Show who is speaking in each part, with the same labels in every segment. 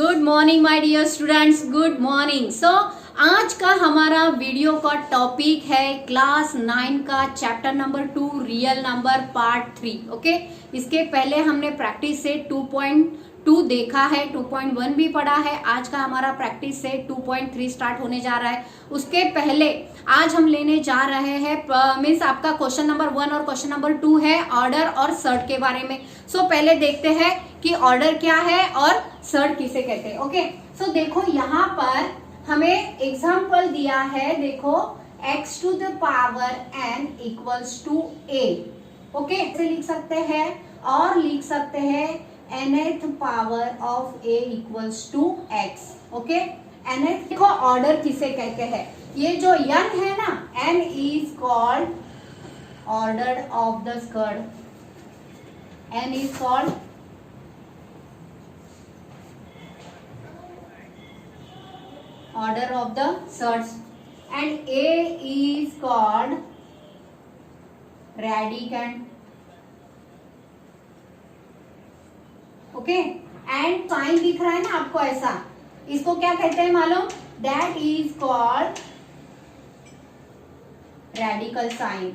Speaker 1: Good morning my dear students, good morning. So आज का हमारा वीडियो का टॉपिक है क्लास 9 का chapter number 2 real number part 3। Okay, इसके पहले हमने प्रैक्टिस से 2.2 देखा है, 2.1 भी पढ़ा है। आज का हमारा प्रैक्टिस से 2.3 स्टार्ट होने जा रहा है। उसके पहले आज हम लेने जा रहे हैं मीन्स आपका क्वेश्चन नंबर 1 और क्वेश्चन नंबर 2 है ऑर्डर और सर्ट के बारे में। सो पहले देखते हैं कि ऑर्डर क्या है और सर्ट किसे कहते हैं। ओके, सो देखो यहाँ पर हमें एग्जाम्पल दिया है, देखो x to the power n equals to a। Okay, ऐसे लिख सकते हैं और लिख सकते हैं nth power of a equals to x। Okay, nth देखो ऑर्डर किसे कहते हैं। ये जो n है ना, n is called order of the surd, n is called order of the surds and a is called radicand। Okay, and sine दिख रहा है ना आपको ऐसा, इसको क्या कहते हैं मालूम? That is called radical sign.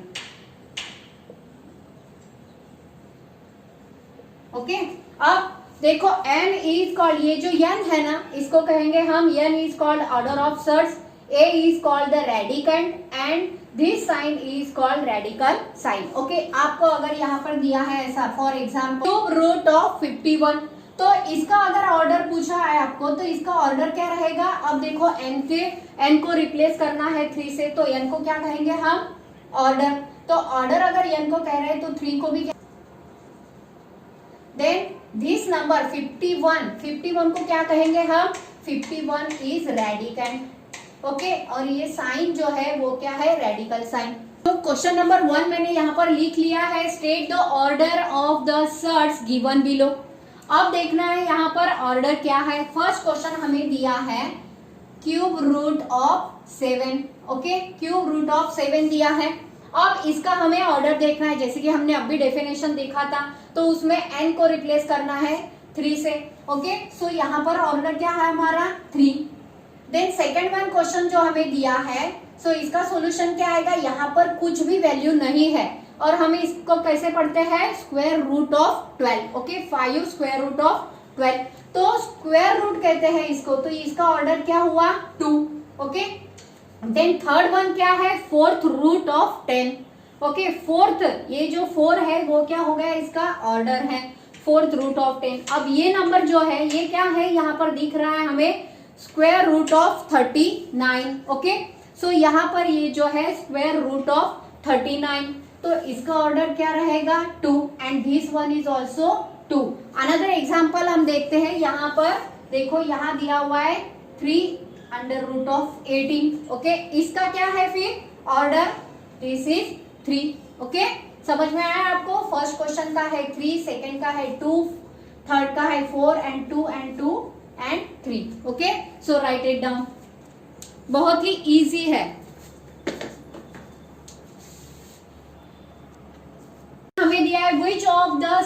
Speaker 1: Okay, अब देखो n इज कॉल्ड, ये जो n है ना इसको कहेंगे हम n is called order of surds, a is called the radicand and this sign is called radical sign. Okay, आपको अगर यहाँ पर दिया है ऐसा for example cube root of 51, तो इसका अगर ऑर्डर पूछा है आपको तो इसका ऑर्डर क्या रहेगा? अब देखो n को रिप्लेस करना है 3 से, तो n को क्या कहेंगे हम? ऑर्डर। तो ऑर्डर अगर n को कह रहे हैं तो 3 को भी क्या? देन दिस नंबर 51 को क्या कहेंगे हम? 51 इज रेडिकंड। ओके, और ये साइन जो है वो क्या है? Radical sign. तो क्वेश्चन नंबर 1 मैंने यहाँ पर लिख लिया है, state the order of the surds given below. अब देखना है यहाँ पर ऑर्डर क्या है। फर्स्ट क्वेश्चन हमें दिया है cube root of 7। Okay, cube root of 7 दिया है। अब इसका हमें ऑर्डर देखना है, जैसे कि हमने अभी डेफिनेशन देखा था, तो उसमें n को रिप्लेस करना है 3 से। ओके, सो यहाँ पर ऑर्डर क्या है हमारा? 3। देन सेकंड वन क्वेश्चन जो हमें दिया है, सो इसका सॉल्यूशन क्या आएगा? यहाँ पर कुछ भी वैल्यू नहीं है और हमें इसको कैसे पढ़ते हैं? Square root of 12। Okay, 5 square root of 12, तो स्क्वायर रूट कहते हैं इसको, तो इसका ऑर्डर क्या हुआ? 2। ओके, देन थर्ड वन क्या है? Fourth root of 10। Okay, fourth, ये जो 4 है वो क्या हो गया? इसका ऑर्डर है फोर्थ रूट ऑफ 10। अब ये नंबर जो है ये क्या है? यहाँ पर दिख रहा है हमें square root of 39। Okay, so यहाँ पर ये जो है स्क्वायर रूट ऑफ 39, तो इसका ऑर्डर क्या रहेगा? 2 and this one is also 2। Another example हम देखते हैं, यहाँ पर देखो यहाँ दिया हुआ है 3 अंडर रूट ऑफ 18। ओके, इसका क्या है फिर ऑर्डर? This is 3। ओके, समझ में आया आपको? फर्स्ट क्वेश्चन का है 3, सेकंड का है 2, थर्ड का है 4 and 2 and 2 and 3। Okay, so write it down. बहुत ही इजी है। हमें दिया है which of the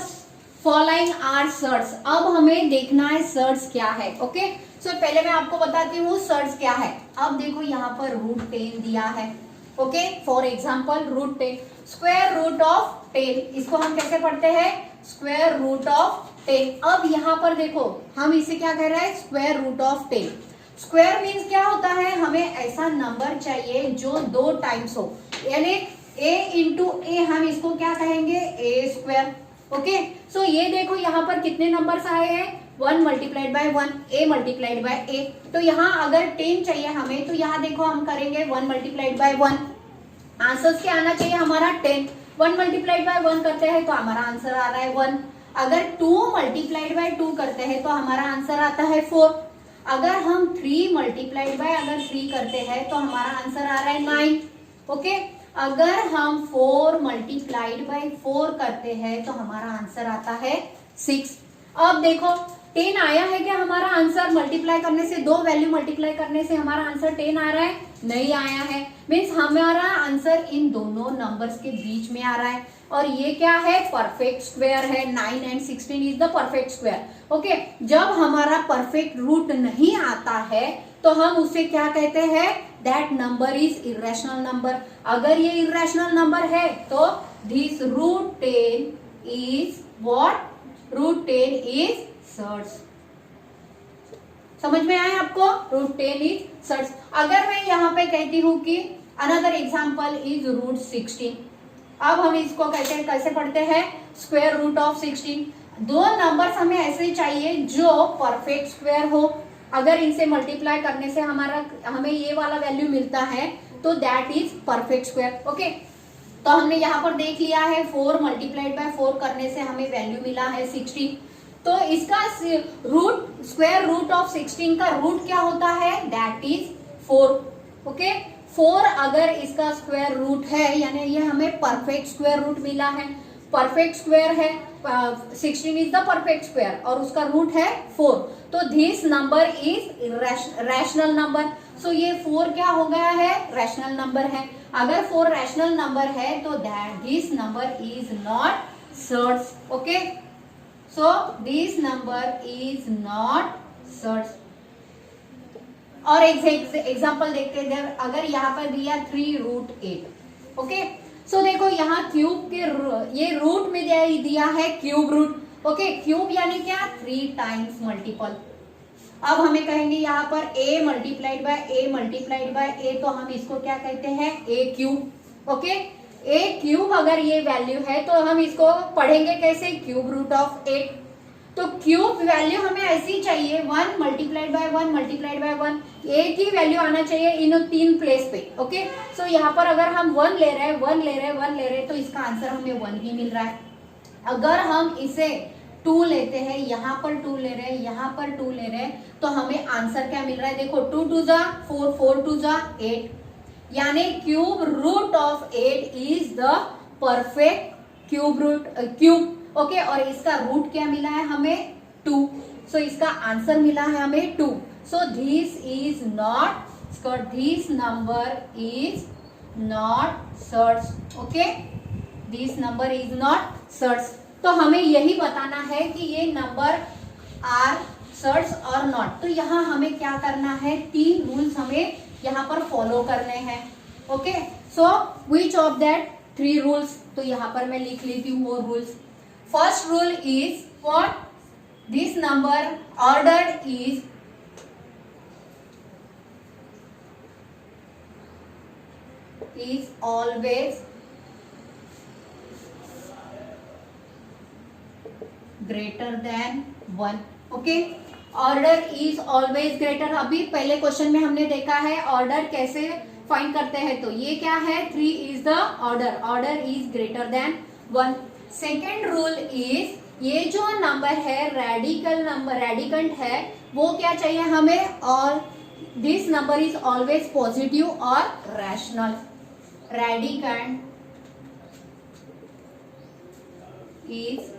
Speaker 1: following are surds. अब हमें देखना है सर्ट्स क्या है। ओके, सो पहले मैं आपको बताती हूँ सर्ट्स क्या है। अब देखो यहाँ पर रूट 10 दिया है। Okay, for example root 10, square root of 10, इसको हम कैसे पढ़ते हैं? Square root of 10। अब यहाँ पर देखो हम इसे क्या कह रहे हैं? Square root of 10। Square means क्या होता है? हमें ऐसा नंबर चाहिए जो 2 टाइम्स हो, यानी a इंटू ए, हम इसको क्या कहेंगे? a square. ओके, सो ये देखो यहाँ पर कितने नंबर्स आए हैं? 1 multiplied by 1, a multiplied by a। तो यहाँ अगर 10 चाहिए हमें, तो यहाँ देखो हम करेंगे 1 मल्टीप्लाइड बाय 1। आंसर क्या आना चाहिए हमारा? 10। 1 मल्टीप्लाइड बाय 1 करते हैं तो हमारा आंसर आ रहा है 1। अगर 2 मल्टीप्लाइड बाय 2 करते हैं तो हमारा आंसर आता है 4। अगर हम 3 मल्टीप्लाइड बाय 3 करते हैं तो हमारा आंसर आ रहा है 9। ओके, अगर हम 4 मल्टीप्लाइड बाय 4 करते हैं तो हमारा आंसर आता है 6। अब देखो 10 आया है क्या हमारा आंसर? मल्टीप्लाई करने से, दो वैल्यू मल्टीप्लाई करने से हमारा आंसर 10 आ रहा है? नहीं आया है। मीन्स हमारा आंसर इन दोनों नंबर्स के बीच में आ रहा है। और ये क्या है? परफेक्ट स्क्वायर है। 9 and 16 is the perfect square. Okay, जब हमारा परफेक्ट रूट नहीं आता है तो हम उसे क्या कहते हैं? That number is irrational number. अगर ये इरेशनल नंबर है तो this root 10 is what? Root 10 is surds. समझ में आया आपको? Root 10 is surds. अगर मैं यहाँ पे कहती हूँ कि अनदर एग्जाम्पल इज रूट 16, अब हम इसको कहते हैं, कैसे पढ़ते हैं? Square root of 16। दो नंबर्स हमें ऐसे चाहिए जो परफेक्ट स्क्वायर हो। अगर इनसे मल्टीप्लाई करने से हमें ये वाला वैल्यू मिलता है तो that is perfect square. Okay, तो हमने यहाँ पर देख लिया है 4 मल्टीप्लाइड बाय 4 करने से हमें वैल्यू मिला है 16। तो इसका रूट, स्क्वायर रूट ऑफ 16 का रूट क्या होता है? That is 4। ओके, 4 अगर इसका स्क्वायर रूट है, यानी ये हमें परफेक्ट स्क्वायर रूट मिला है। परफेक्ट स्क्वायर है 16 इज द परफेक्ट स्क्वायर और उसका रूट है 4। तो this number is rational number. So ये 4 क्या हो गया है? रैशनल नंबर है। अगर 4 रैशनल नंबर है तो that this number is not surds. Okay, so this number is not surds. और एग्जाम्पल देखते हैं। अगर यहाँ पर दिया 3 रूट 8। ओके, सो देखो यहाँ क्यूब के ये रूट में दिया है क्यूब रूट। ओके, क्यूब यानी क्या? 3 टाइम्स मल्टीपल। अब हमें कहेंगे यहाँ पर a multiplied by a multiplied by a, तो हम इसको क्या कहते हैं? a cube. Okay, a cube अगर ये वैल्यू है तो हम इसको पढ़ेंगे कैसे? Cube root of 8। तो क्यूब वैल्यू हमें ऐसी चाहिए 1 मल्टीप्लाइड बाय 1 मल्टीप्लाइड बाय 1, एक ही वैल्यू आना चाहिए इन 3 प्लेस पे। ओके, सो यहाँ पर अगर हम 1 ले रहे हैं, 1 ले रहे हैं, 1 ले रहे हैं, तो इसका आंसर हमें 1 ही मिल रहा है। अगर हम इसे 2 लेते हैं, यहाँ पर 2 ले रहे हैं, यहाँ पर 2 ले रहे हैं, तो हमें आंसर क्या मिल रहा है? देखो 2 2 जा 4, 4 2 जा 8, यानी cube root of 8 is the perfect cube root cube. Okay, और इसका रूट क्या मिला है हमें? 2। सो इसका आंसर मिला है हमें 2। So this is not, this number is not surds. Okay, this number is not surds. तो हमें यही बताना है कि ये नंबर आर सर्ट्स और नॉट। तो यहाँ हमें क्या करना है? 3 रूल्स हमें यहाँ पर फॉलो करने हैं। Okay, so which of that 3 rules? तो यहाँ पर मैं लिख लेती हूँ वो rules. First rule is what? This number ordered is always greater than 1। Okay, order is always greater. अभी पहले क्वेश्चन में हमने देखा है ऑर्डर कैसे फाइंड करते हैं। तो ये क्या है? 3 is the order, order is greater than 1। Second rule is ये जो नंबर है रेडिकल नंबर, रेडिकंट है, वो क्या चाहिए हमें? और this number is always positive और रैशनल। रेडिकंट इज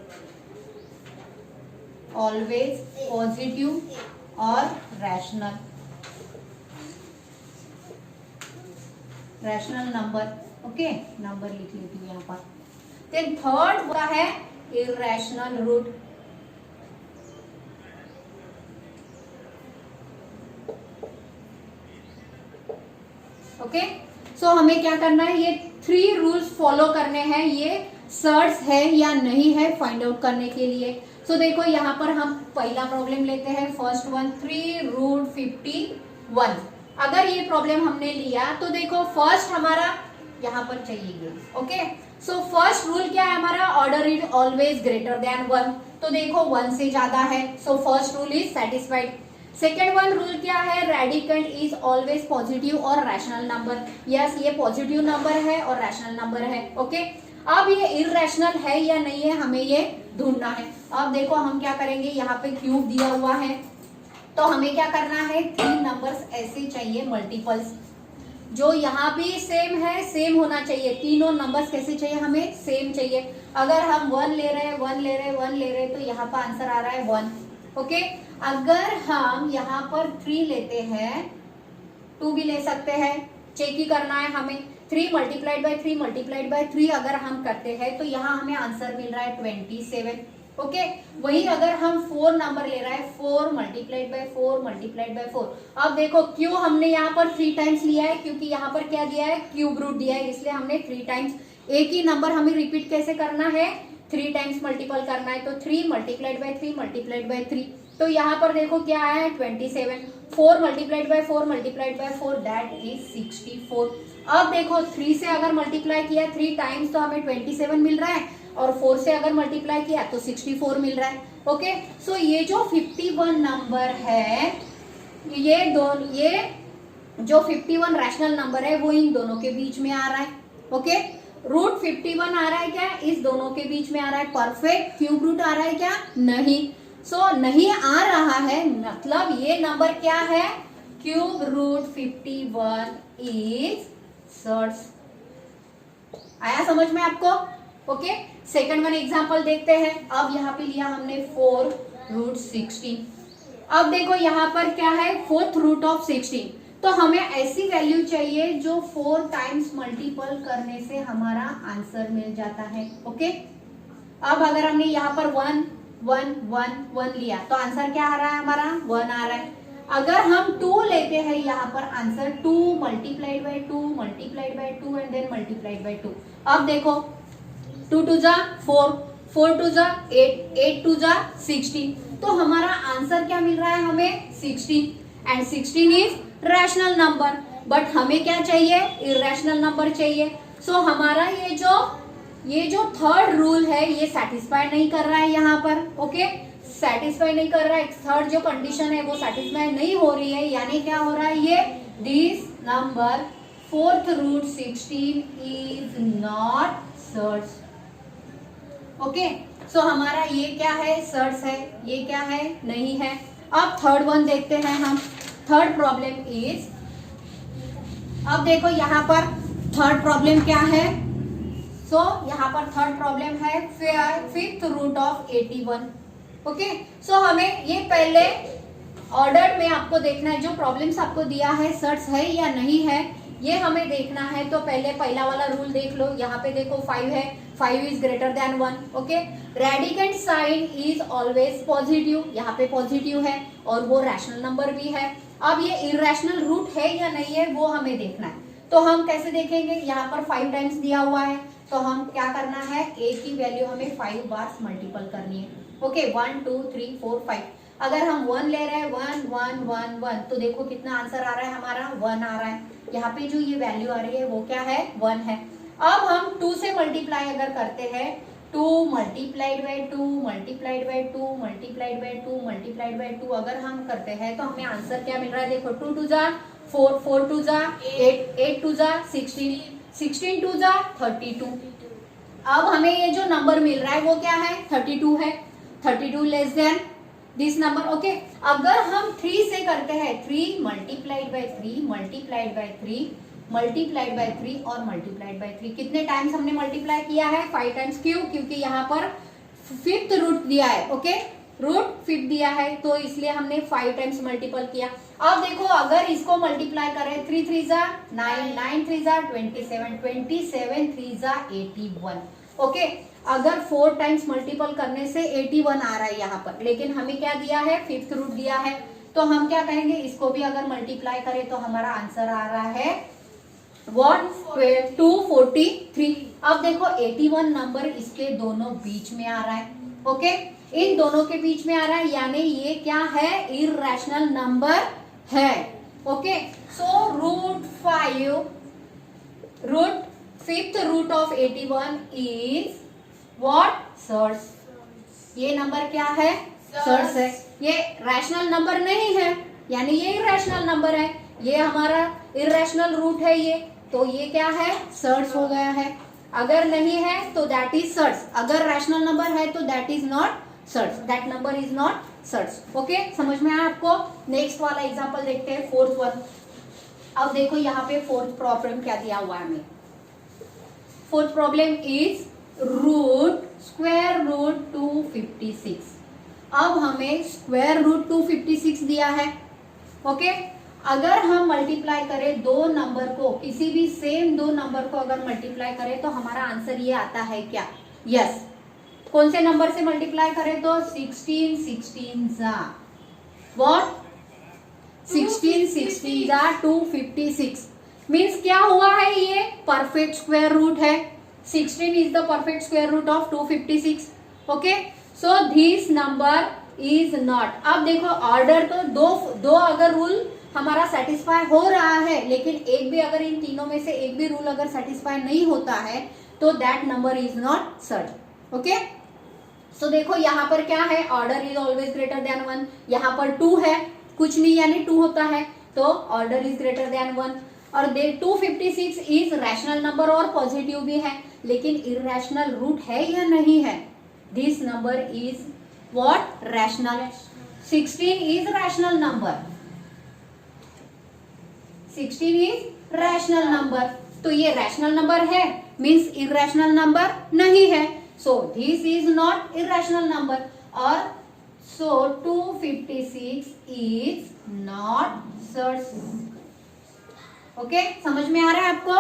Speaker 1: ऑलवेज पॉजिटिव और rational, rational number. Okay, number लिख लेती हूँ यहाँ पर। देन थर्ड हुआ है इरेशनल रूट। ओके, सो हमें क्या करना है? ये 3 रूल्स फॉलो करने हैं, ये सर्ट्स है या नहीं है फाइंड आउट करने के लिए। सो देखो यहाँ पर हम पहला प्रॉब्लम लेते हैं, फर्स्ट वन 3 रूट 51। अगर ये प्रॉब्लम हमने लिया तो देखो फर्स्ट हमारा यहाँ पर चाहिए। ओके, सो फर्स्ट रूल क्या है हमारा? Order is always greater than 1। तो देखो 1 से ज्यादा है, so first rule is satisfied. Second one rule क्या है? रेडिकंट इज ऑलवेज पॉजिटिव और रैशनल नंबर। यस, ये पॉजिटिव नंबर है और रैशनल नंबर है। ओके, अब ये इरेशनल है या नहीं है हमें ये ढूंढना है। अब देखो हम क्या करेंगे, यहाँ पे क्यूब दिया हुआ है तो हमें क्या करना है? 3 नंबर्स ऐसे चाहिए मल्टीपल्स, जो यहाँ भी सेम है, सेम होना चाहिए। तीनों नंबर्स कैसे चाहिए हमें? सेम चाहिए। अगर हम 1 ले रहे हैं, 1 ले रहे हैं, 1 ले रहे हैं, तो यहाँ पर आंसर आ रहा है 1। ओके, अगर हम यहाँ पर 3 लेते हैं, 2 भी ले सकते हैं, चेक ही करना है हमें। 3 मल्टीप्लाइड बाय 3 मल्टीप्लाइड बाय 3 अगर हम करते हैं तो यहाँ हमें आंसर मिल रहा है 27। ओके, वही अगर हम 4 नंबर ले रहा है, 4 मल्टीप्लाइड बाय 4 मल्टीप्लाइड बाय 4। अब देखो क्यों हमने यहाँ पर 3 टाइम्स लिया है, क्योंकि यहाँ पर क्या दिया है, क्यूब रूट दिया है, इसलिए हमने 3 टाइम्स। एक ही नंबर हमें रिपीट कैसे करना है, 3 टाइम्स मल्टीपल करना है, तो 3 मल्टीप्लाइड बाय 3 मल्टीप्लाइड बाय 3। तो यहाँ पर देखो क्या आया है 27। 4 multiplied by 4 multiplied by 4 that is 64। अब देखो 3 से अगर मल्टीप्लाई किया 3 टाइम्स तो हमें 27 मिल रहा है, और 4 से अगर मल्टीप्लाई किया तो 64 मिल रहा है। ओके, सो ये जो 51 नंबर है, ये जो 51 रैशनल नंबर है वो इन दोनों के बीच में आ रहा है। ओके, रूट 51 आ रहा है क्या, इस दोनों के बीच में आ रहा है। परफेक्ट क्यूब रूट आ रहा है क्या, नहीं। सो नहीं आ रहा है, मतलब ये नंबर क्या है, क्यूब रूट 51 इज सर्च। आया समझ में आपको? ओके, सेकंड वन एग्जांपल देखते हैं। अब यहाँ पे लिया हमने 4 रूट 16। अब देखो यहाँ पर क्या है, 4th रूट ऑफ 16। तो हमें ऐसी वैल्यू चाहिए जो 4 टाइम्स मल्टीपल करने से हमारा आंसर मिल जाता है। ओके, अब अगर हमने यहाँ पर 1 1 1 1 लिया तो आंसर क्या आ रहा है, हमारा 1 आ रहा है। अगर हम 2 लेते हैं यहाँ पर, answer 2 multiplied by 2 multiplied by 2 and then multiplied by 2। अब देखो 2 2 जा 4, 4 2 जा 8, 8 2 जा 16। तो हमारा आंसर क्या मिल रहा है हमें, 16। And 16 is rational number, but हमें क्या चाहिए, इरेशनल नंबर चाहिए। सो हमारा ये जो थर्ड रूल है ये सेटिस्फाई नहीं कर रहा है यहाँ पर। ओके, सेटिस्फाई नहीं कर रहा है, थर्ड जो कंडीशन है वो सेटिस्फाई नहीं हो रही है, यानी क्या हो रहा है, ये this number 4th root 16 is not surd. Okay, so हमारा ये क्या है, सर्च है, ये क्या है, नहीं है। अब थर्ड वन देखते हैं हम। थर्ड प्रॉब्लम इज, अब देखो यहाँ पर थर्ड प्रॉब्लम क्या है। सो यहाँ पर थर्ड प्रॉब्लम है 5th रूट ऑफ 81। ओके, सो हमें ये पहले ऑर्डर में आपको देखना है, जो प्रॉब्लम्स आपको दिया है सर्च है या नहीं है ये हमें देखना है। तो पहले पहला वाला रूल देख लो, यहाँ पे देखो 5 है, 5 is greater than 1। Okay, radicand sign is always positive, यहाँ पे पॉजिटिव है और वो रैशनल नंबर भी है। अब ये इरेशनल रूट है या नहीं है वो हमें देखना है। तो हम कैसे देखेंगे, यहाँ पर 5 टाइम्स दिया हुआ है, तो हम क्या करना है, a की वैल्यू हमें 5 बार मल्टीपल करनी है। ओके, 1 2 3 4 5। अगर हम 1 ले रहे हैं, 1 1 1 1, तो देखो कितना आंसर आ रहा है हमारा, 1 आ रहा है। यहाँ पे जो ये वैल्यू आ रही है वो क्या है, 1 है। अब हम 2 से मल्टीप्लाई अगर करते हैं, 2 multiplied by 2 multiplied by 2 multiplied by 2 multiplied by 2 अगर हम करते हैं तो हमें आंसर क्या मिल रहा है, देखो 2 2 जा 4, 4 2 जा 8, 8 2 जा 16, 16 2 जा 32। अब हमें ये जो नंबर मिल रहा है वो क्या है, 32 है। 32 less than this number. Okay, अगर हम 3 से करते हैं, 3 multiplied by 3 multiplied by 3 multiplied by 3 और मल्टीप्लाइड बाय 3, कितने टाइम्स हमने मल्टीप्लाई किया है, 5 टाइम्स। क्यों, क्योंकि यहाँ पर 5th रूट दिया है। ओके, रूट 5 दिया है तो इसलिए हमने 5 टाइम्स मल्टीपल किया। अब देखो अगर इसको मल्टीप्लाई करें, 3 3 जा 9, 9 3 जा 27, 27 3 जा 81। ओके, अगर 4 टाइम्स मल्टीपल करने से 81 आ रहा है यहाँ पर, लेकिन हमें क्या दिया है, 5th रूट दिया है, तो हम क्या कहेंगे, इसको भी अगर मल्टीप्लाई करें तो हमारा आंसर आ रहा है 243। अब देखो 81 नंबर इसके दोनों बीच में आ रहा है। ओके, इन दोनों के बीच में आ रहा है, यानी ये क्या है, इरेशनल नंबर है। Okay, so root 5th root of 81 is what, surds. ये नंबर क्या है, सर्च है। ये रैशनल नंबर नहीं है, यानी ये इरेशनल नंबर है, ये हमारा इरेशनल रूट है ये, तो ये क्या है, सर्च हो गया है। अगर नहीं है तो दैट इज सर्च, अगर रैशनल नंबर है तो that is not search, that number is not surd. Okay, समझ में आया आपको? नेक्स्ट वाला एग्जांपल देखते हैं, 4th वन। अब देखो यहाँ पे 4th प्रॉब्लम क्या दिया हुआ है हमें। 4th problem is root square root 256। अब हमें स्क्वायर रूट 256 दिया है। ओके, अगर हम मल्टीप्लाई करें दो नंबर को, किसी भी सेम दो नंबर को अगर मल्टीप्लाई करें तो हमारा आंसर ये आता है क्या? यस। कौन से नंबर से मल्टीप्लाई करें तो 16 16 जा व्हाट 16 16 जा 256 मीन्स क्या हुआ है? ये परफेक्ट स्क्वायर रूट है। 16 is the perfect square root of 256। Okay, so this number is not. अब देखो ऑर्डर तो दो अगर रूल हमारा सेटिस्फाई हो रहा है, लेकिन एक भी अगर इन तीनों में से एक भी रूल अगर सेटिस्फाई नहीं होता है तो that number is not surd. Okay, सो देखो यहाँ पर क्या है? Order is always greater than 1। यहाँ पर 2 है, कुछ नहीं यानी 2 होता है, तो ऑर्डर इज ग्रेटर देन 1। और 256 इज रैशनल नंबर और पॉजिटिव भी है, लेकिन इरेशनल रूट है या नहीं है? This number is what? Rational. 16 is rational number. 16 is rational number, तो ये रैशनल नंबर है मीन्स इरेशनल नंबर नहीं है। सो this is not irrational number, और सो 256 इज नॉट सर्ट। ओके, समझ में आ रहा है आपको?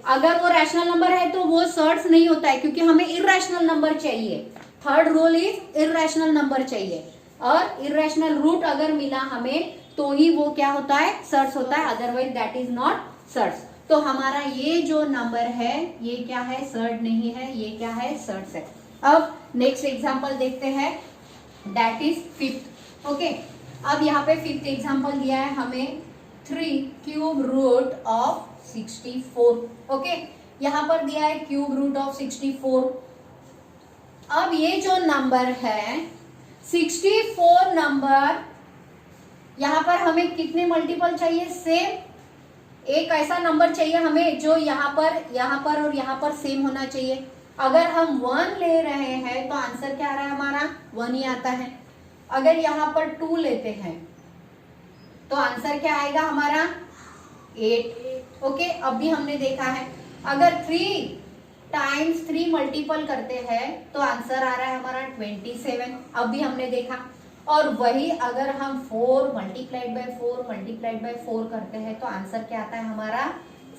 Speaker 1: अगर वो रैशनल नंबर है तो वो सर्ट्स नहीं होता है, क्योंकि हमें इरेशनल नंबर चाहिए। Third rule is irrational number चाहिए, और इरेशनल रूट अगर मिला हमें तो ही वो क्या होता है? सर्ट्स होता है, otherwise that is not surds. तो हमारा ये जो नंबर है ये क्या है? सर्ट नहीं है, ये क्या है? सर्ट्स है। अब नेक्स्ट एग्जांपल देखते हैं, दैट इज फिफ्थ। ओके, अब यहाँ पे फिफ्थ एग्जांपल दिया है हमें 3 क्यूब रूट ऑफ 64। ओके, यहाँ पर दिया है क्यूब रूट ऑफ 64। अब ये जो नंबर है 64 नंबर, यहाँ पर हमें कितने मल्टीपल चाहिए? सेम एक ऐसा नंबर चाहिए हमें जो यहाँ पर और यहाँ पर सेम होना चाहिए। अगर हम 1 ले रहे हैं तो आंसर क्या आ रहा है? हमारा 1 ही आता है। अगर यहाँ पर 2 लेते हैं तो आंसर क्या आएगा हमारा? 8। ओके, अभी हमने देखा है अगर 3 टाइम्स 3 मल्टीपल करते हैं तो आंसर आ रहा है हमारा 27। अभी हमने देखा। और वही अगर हम 4 मल्टीप्लाइड बाय 4 करते हैं तो आंसर क्या आता है हमारा?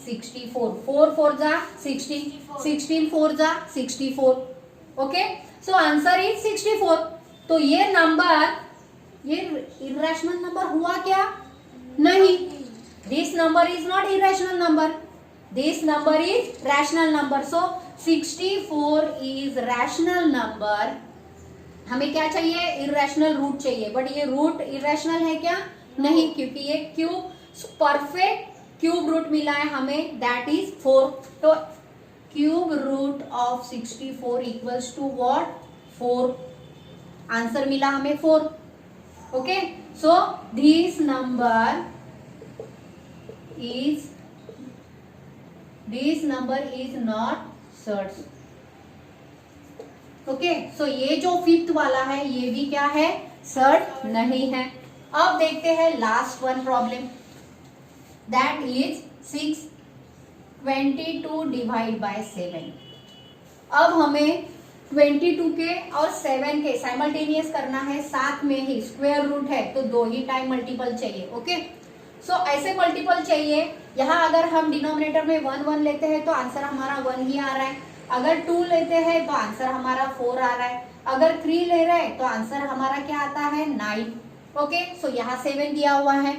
Speaker 1: 64। 4 4 जा 16, 16 4 जा 64। Okay, so answer is 64। तो ये नंबर, ये इरेशनल नंबर हुआ क्या? नहीं। This number is not irrational number, this number is rational number. So 64 is rational number. हमें क्या चाहिए? इरेशनल रूट चाहिए, बट ये रूट इरेशनल है क्या? नहीं, क्योंकि ये क्यूब परफेक्ट क्यूब रूट मिला है हमें, दैट इज 4। तो cube root of 64 equals to what? 4। Answer मिला हमें 4। Okay, so this number is not surd. Okay, so ये जो फिफ्थ वाला है ये भी क्या है? सर्ट नहीं है। अब देखते हैं last one problem, that is 622 divide by 7। अब हमें 22 के और 7 के साइमल्टेनियस करना है, साथ में ही स्क्वायर रूट है तो 2 ही टाइम मल्टीपल चाहिए। ओके, सो ऐसे मल्टीपल चाहिए। यहाँ अगर हम डिनोमिनेटर में 1 1 लेते हैं तो आंसर हमारा 1 ही आ रहा है। अगर 2 लेते हैं तो आंसर हमारा 4 आ रहा है। अगर 3 ले रहे हैं तो आंसर हमारा क्या आता है? 9। ओके, सो यहाँ 7 दिया हुआ है।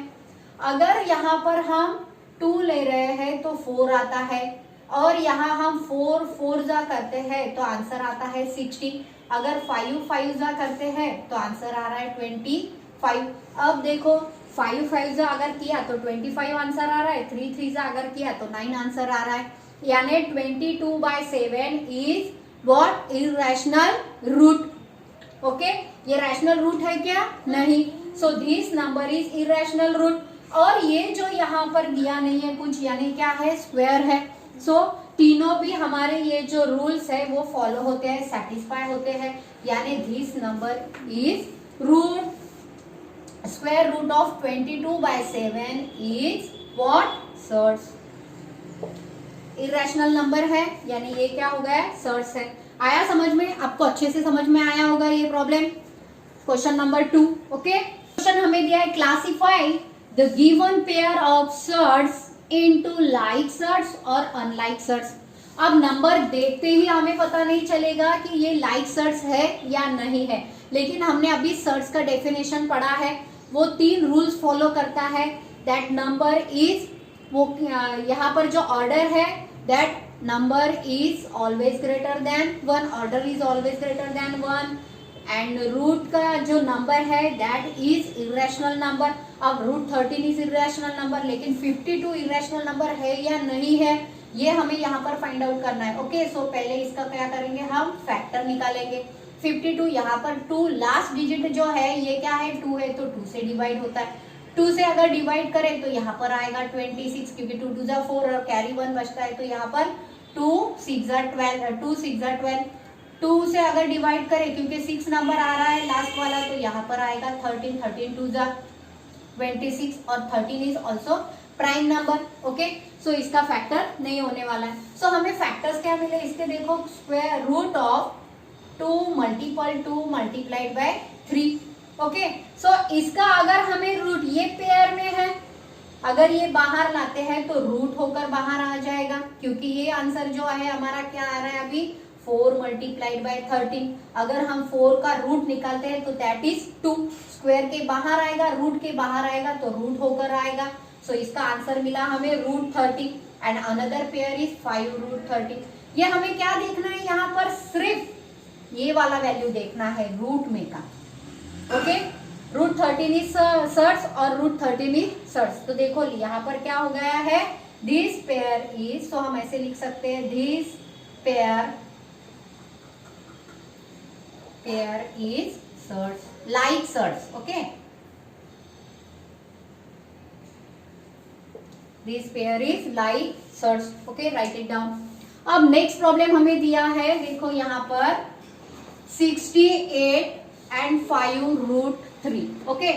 Speaker 1: अगर यहाँ पर हम 2 ले रहे हैं तो 4 आता है, और यहाँ हम 4 4 जा करते हैं तो आंसर आता है 60। अगर 5 5 जा करते हैं तो आंसर आ रहा है 25। अब देखो 5 5 जा अगर किया तो 25 आंसर आ रहा है, 3 3 जा अगर किया तो 9 आंसर आ रहा है। यानी 22/7 is what? Irrational root. Okay, ये रैशनल रूट है क्या? नहीं। So this number is irrational root. और ये जो यहाँ पर दिया नहीं है कुछ, यानी क्या है? स्क्वायर है। सो तीनों भी हमारे ये जो रूल्स है वो फॉलो होते हैं, सेटिस्फाई होते हैं, यानी this number is root square root of 22/7 is what? Surds. Irrational number है, यानी ये क्या हो गया? सर्ट्स है। आया समझ में? आपको अच्छे से समझ में आया होगा ये problem. Question number 2। Okay, question हमें दिया है classify the given pair of surds into like surds और अनलाइक सर्ट्स। अब नंबर देखते ही हमें पता नहीं चलेगा कि ये लाइक सर्ट्स है या नहीं है, लेकिन हमने अभी सर्ट्स का डेफिनेशन पढ़ा है, वो 3 रूल्स फॉलो करता है। दैट नंबर इज, वो यहाँ पर जो ऑर्डर है, that number is always greater than 1, order is always greater than 1, and root का जो नंबर है दैट इज इरेशनल नंबर। अब रूट 13 इज इरेशनल नंबर, लेकिन 52 इरेशनल नंबर है या नहीं है ये हमें यहाँ पर फाइंड आउट करना है। ओके, सो पहले इसका क्या करेंगे, हम फैक्टर निकालेंगे। 52 यहाँ पर 2 लास्ट डिजिट जो है ये क्या है, 2 है, तो 2 से डिवाइड होता है। 2 से अगर डिवाइड करें तो यहाँ पर आएगा 26, क्योंकि 2 2 जा 4 और कैरी 1 बचता है, तो यहाँ पर 2 6 जा 12, 2 6 जा 12। 2 से अगर डिवाइड करें, क्योंकि 6 नंबर आ रहा है लास्ट वाला, तो यहाँ पर आएगा 13, 13 2 जा 26, और 13 is also prime number. Okay, so इसका फैक्टर नहीं होने वाला है। सो हमें फैक्टर्स क्या मिले इसके, देखो square root of 2 multiple 2 multiplied by 3। Okay, so इसका अगर हमें रूट, ये पेयर में है, अगर ये बाहर लाते हैं तो रूट होकर बाहर आ जाएगा, क्योंकि ये आंसर जो है हमारा क्या आ रहा है अभी, 4 मल्टीप्लाइड बाय 13। अगर हम 4 का रूट निकालते हैं तो दैट इज 2, स्क्वायर के बाहर आएगा, रूट के बाहर आएगा तो रूट होकर आएगा। सो इसका आंसर मिला हमें root 30, and another pair is 5 root 30। ये हमें क्या देखना है यहाँ पर, सिर्फ ये वाला वैल्यू देखना है रूट में का। ओके, रूट 13 इज सर्ट्स और रूट 13 इज सर्ट्स। तो देखो यहाँ पर क्या हो गया है, दिस पेयर इज, तो हम ऐसे लिख सकते हैं, this pair is surds, like surds. Okay, this pair is like surds. Okay, write it down. अब नेक्स्ट प्रॉब्लम हमें दिया है, देखो यहाँ पर 68 and 5 root 3। Okay,